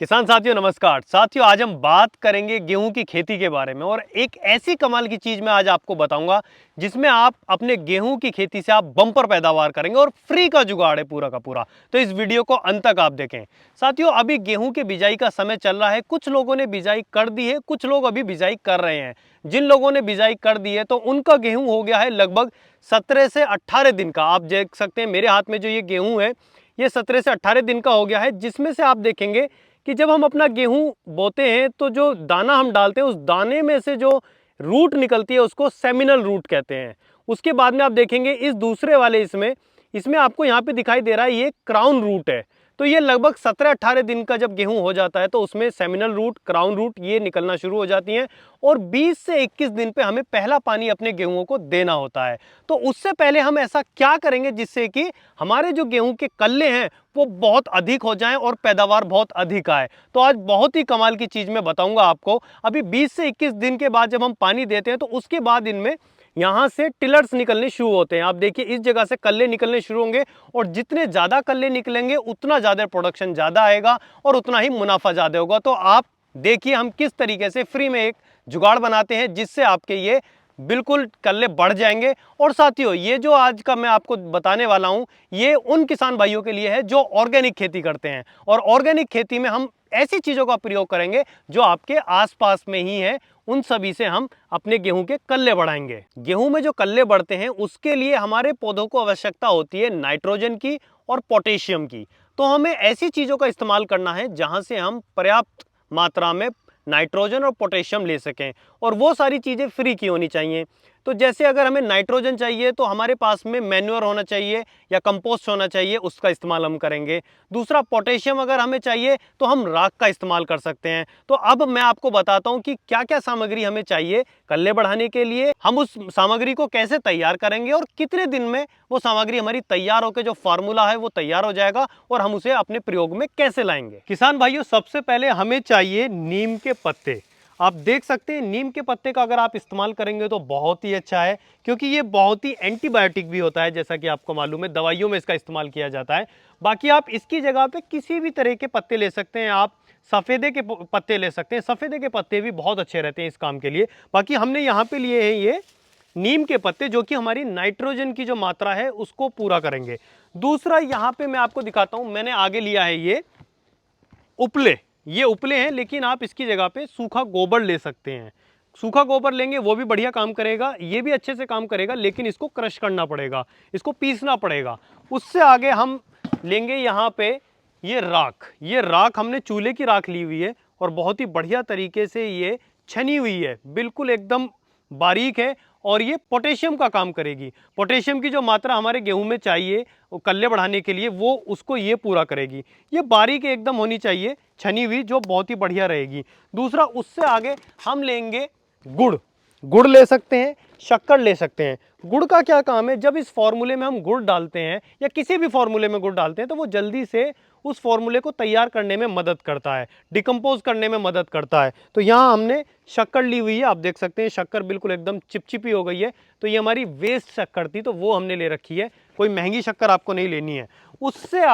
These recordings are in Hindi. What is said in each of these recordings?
किसान साथियों नमस्कार। साथियों आज हम बात करेंगे गेहूं की खेती के बारे में और एक ऐसी कमाल की चीज मैं आज आपको बताऊंगा जिसमें आप अपने गेहूं की खेती से आप बम्पर पैदावार करेंगे और फ्री का जुगाड़ है पूरा का पूरा। तो इस वीडियो को अंत तक आप देखें। साथियों अभी गेहूं के बिजाई का समय चल रहा है। कुछ लोगों ने बिजाई कर दी है, कुछ लोग अभी बिजाई कर रहे हैं। जिन लोगों ने बिजाई कर दी है तो उनका गेहूं हो गया है लगभग 17 से 18 दिन का। आप देख सकते हैं मेरे हाथ में जो ये गेहूं है ये 17 से 18 दिन का हो गया है, जिसमें से आप देखेंगे कि जब हम अपना गेहूं बोते हैं तो जो दाना हम डालते हैं उस दाने में से जो रूट निकलती है उसको सेमिनल रूट कहते हैं। उसके बाद में आप देखेंगे इस दूसरे वाले इसमें इसमें आपको यहाँ पे दिखाई दे रहा है ये क्राउन रूट है। तो ये लगभग 17-18 दिन का जब गेहूं हो जाता है तो उसमें सेमिनल रूट, क्राउन रूट ये निकलना शुरू हो जाती हैं और 20 से 21 दिन पे हमें पहला पानी अपने गेहूं को देना होता है। तो उससे पहले हम ऐसा क्या करेंगे जिससे कि हमारे जो गेहूं के कल्ले हैं वो बहुत अधिक हो जाएं और पैदावार बहुत अधिक आए। तो आज बहुत ही कमाल की चीज मैं बताऊंगा आपको। अभी 20 से 21 दिन के बाद जब हम पानी देते हैं तो उसके बाद इनमें यहां से टिलर्स निकलने शुरू होते हैं। आप देखिए इस जगह से कल्ले निकलने शुरू होंगे और जितने ज्यादा कल्ले निकलेंगे उतना ज्यादा प्रोडक्शन ज्यादा आएगा और उतना ही मुनाफा ज्यादा होगा। तो आप देखिए हम किस तरीके से फ्री में एक जुगाड़ बनाते हैं जिससे आपके ये बिल्कुल कल्ले बढ़ जाएंगे। और साथियों ये जो आज का मैं आपको बताने वाला हूं ये उन किसान भाइयों के लिए है जो ऑर्गेनिक खेती करते हैं। और ऑर्गेनिक खेती में हम ऐसी चीजों का प्रयोग करेंगे जो आपके आसपास में ही है, उन सभी से हम अपने गेहूं के कल्ले बढ़ाएंगे। गेहूं में जो कल्ले बढ़ते हैं उसके लिए हमारे पौधों को आवश्यकता होती है नाइट्रोजन की और पोटेशियम की। तो हमें ऐसी चीजों का इस्तेमाल करना है जहां से हम पर्याप्त मात्रा में नाइट्रोजन और पोटेशियम ले सकें और वो सारी चीजें फ्री की होनी चाहिए। तो जैसे अगर हमें नाइट्रोजन चाहिए तो हमारे पास में मैन्योर होना चाहिए या कंपोस्ट होना चाहिए, उसका इस्तेमाल हम करेंगे। दूसरा पोटेशियम अगर हमें चाहिए तो हम राख का इस्तेमाल कर सकते हैं। तो अब मैं आपको बताता हूं कि क्या क्या सामग्री हमें चाहिए कल्ले बढ़ाने के लिए, हम उस सामग्री को कैसे तैयार करेंगे और कितने दिन में वो सामग्री हमारी तैयार होकर जो फार्मूला है वो तैयार हो जाएगा और हम उसे अपने प्रयोग में कैसे लाएंगे। किसान भाइयों सबसे पहले हमें चाहिए नीम के पत्ते। आप देख सकते हैं नीम के पत्ते का अगर आप इस्तेमाल करेंगे तो बहुत ही अच्छा है, क्योंकि ये बहुत ही एंटीबायोटिक भी होता है। जैसा कि आपको मालूम है दवाइयों में इसका इस्तेमाल किया जाता है। बाकी आप इसकी जगह पे किसी भी तरह के पत्ते ले सकते हैं। आप सफ़ेदे के पत्ते ले सकते हैं, सफ़ेदे के पत्ते भी बहुत अच्छे रहते हैं इस काम के लिए। बाकी हमने यहाँ पे लिए हैं ये नीम के पत्ते जो कि हमारी नाइट्रोजन की जो मात्रा है उसको पूरा करेंगे। दूसरा यहाँ पे मैं आपको दिखाता हूँ, मैंने आगे लिया है ये उपले। ये उपले हैं लेकिन आप इसकी जगह पे सूखा गोबर ले सकते हैं। सूखा गोबर लेंगे वो भी बढ़िया काम करेगा, ये भी अच्छे से काम करेगा, लेकिन इसको क्रश करना पड़ेगा, इसको पीसना पड़ेगा। उससे आगे हम लेंगे यहाँ पे ये राख। ये राख हमने चूल्हे की राख ली हुई है और बहुत ही बढ़िया तरीके से ये छनी हुई है, बिल्कुल एकदम बारीक है और ये पोटेशियम का काम करेगी। पोटेशियम की जो मात्रा हमारे गेहूं में चाहिए वो कल्ले बढ़ाने के लिए वो उसको ये पूरा करेगी। ये बारीक एकदम होनी चाहिए छनी हुई, जो बहुत ही बढ़िया रहेगी। दूसरा उससे आगे हम लेंगे गुड़। गुड़ ले सकते हैं, शक्कर ले सकते हैं। गुड़ का क्या काम है, जब इस फॉर्मूले में हम गुड़ डालते हैं या किसी भी फॉर्मूले में गुड़ डालते हैं तो वो जल्दी से उस फॉर्मूले को तैयार करने में मदद करता है, डिकम्पोज करने में मदद करता है। तो यहाँ हमने शक्कर ली हुई है, आप देख सकते हैं शक्कर बिल्कुल एकदम चिपचिपी हो गई है। तो ये हमारी वेस्ट शक्कर थी तो वो हमने ले रखी है, कोई महंगी शक्कर आपको नहीं लेनी है। उससे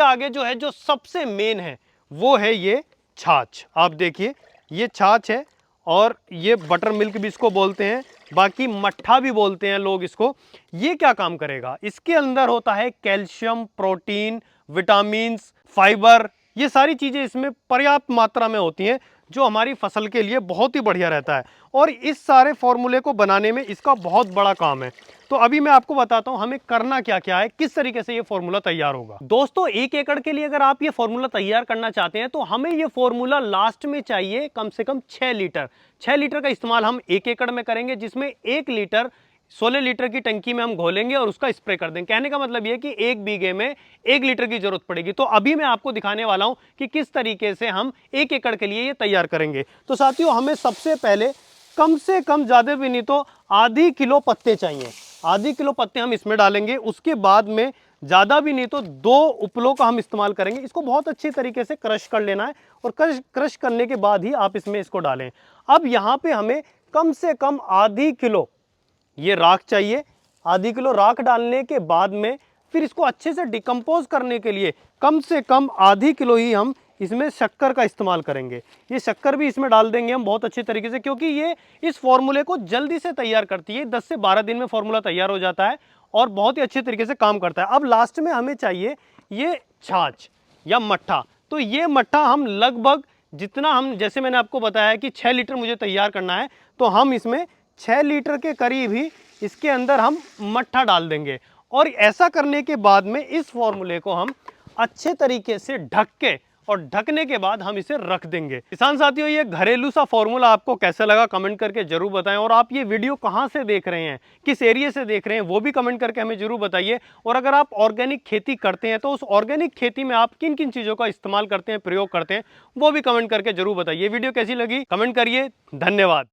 आगे जो है, जो सबसे मेन है वो है ये छाछ। आप देखिए ये छाछ है और ये बटर मिल्क भी इसको बोलते हैं, बाकी मट्ठा भी बोलते हैं लोग इसको। ये क्या काम करेगा, इसके अंदर होता है कैल्शियम, प्रोटीन, विटामिन्स, फाइबर, ये सारी चीजें इसमें पर्याप्त मात्रा में होती हैं जो हमारी फसल के लिए बहुत ही बढ़िया रहता है। और इस सारे फॉर्मूले को बनाने में इसका बहुत बड़ा काम है। तो अभी मैं आपको बताता हूं हमें करना क्या क्या है, किस तरीके से ये फॉर्मूला तैयार होगा। दोस्तों 1 एकड़ के लिए अगर आप ये फॉर्मूला तैयार करना चाहते हैं तो हमें ये फॉर्मूला लास्ट में चाहिए कम से कम 6 लीटर। 6 लीटर का इस्तेमाल हम 1 एकड़ में करेंगे, जिसमें 1 लीटर 16 लीटर की टंकी में हम घोलेंगे और उसका स्प्रे कर देंगे। कहने का मतलब ये कि 1 बीघे में 1 लीटर की जरूरत पड़ेगी। तो अभी मैं आपको दिखाने वाला हूं कि किस तरीके से हम 1 एकड़ के लिए ये तैयार करेंगे। तो साथियों हमें सबसे पहले कम से कम, ज्यादा भी नहीं तो आधी किलो पत्ते चाहिए। आधी किलो पत्ते हम इसमें डालेंगे। उसके बाद में ज्यादा भी नहीं तो 2 उपलों का हम इस्तेमाल करेंगे। इसको बहुत अच्छी तरीके से क्रश कर लेना है और क्रश करने के बाद ही आप इसमें इसको डालें। अब यहाँ पे हमें कम से कम आधी किलो ये राख चाहिए। आधी किलो राख डालने के बाद में फिर इसको अच्छे से डिकम्पोज करने के लिए कम से कम आधी किलो ही हम इसमें शक्कर का इस्तेमाल करेंगे। ये शक्कर भी इसमें डाल देंगे हम बहुत अच्छे तरीके से, क्योंकि ये इस फॉर्मूले को जल्दी से तैयार करती है। 10 से 12 दिन में फॉर्मूला तैयार हो जाता है और बहुत ही अच्छे तरीके से काम करता है। अब लास्ट में हमें चाहिए ये छाछ या मट्ठा। तो ये मट्ठा हम लगभग जितना हम, जैसे मैंने आपको बताया कि 6 लीटर मुझे तैयार करना है, तो हम इसमें 6 लीटर के करीब ही इसके अंदर हम मट्ठा डाल देंगे। और ऐसा करने के बाद में इस फॉर्मूले को हम अच्छे तरीके से ढक के, और ढकने के बाद हम इसे रख देंगे। किसान साथियों, ये घरेलू सा फॉर्मूला आपको कैसा लगा कमेंट करके जरूर बताएं। और आप ये वीडियो कहां से देख रहे हैं, किस एरिया से देख रहे हैं, वो भी कमेंट करके हमें जरूर बताइए। और अगर आप ऑर्गेनिक खेती करते हैं तो उस ऑर्गेनिक खेती में आप किन किन चीजों का इस्तेमाल करते हैं, प्रयोग करते हैं, वो भी कमेंट करके जरूर बताइए। वीडियो कैसी लगी कमेंट करिए। धन्यवाद।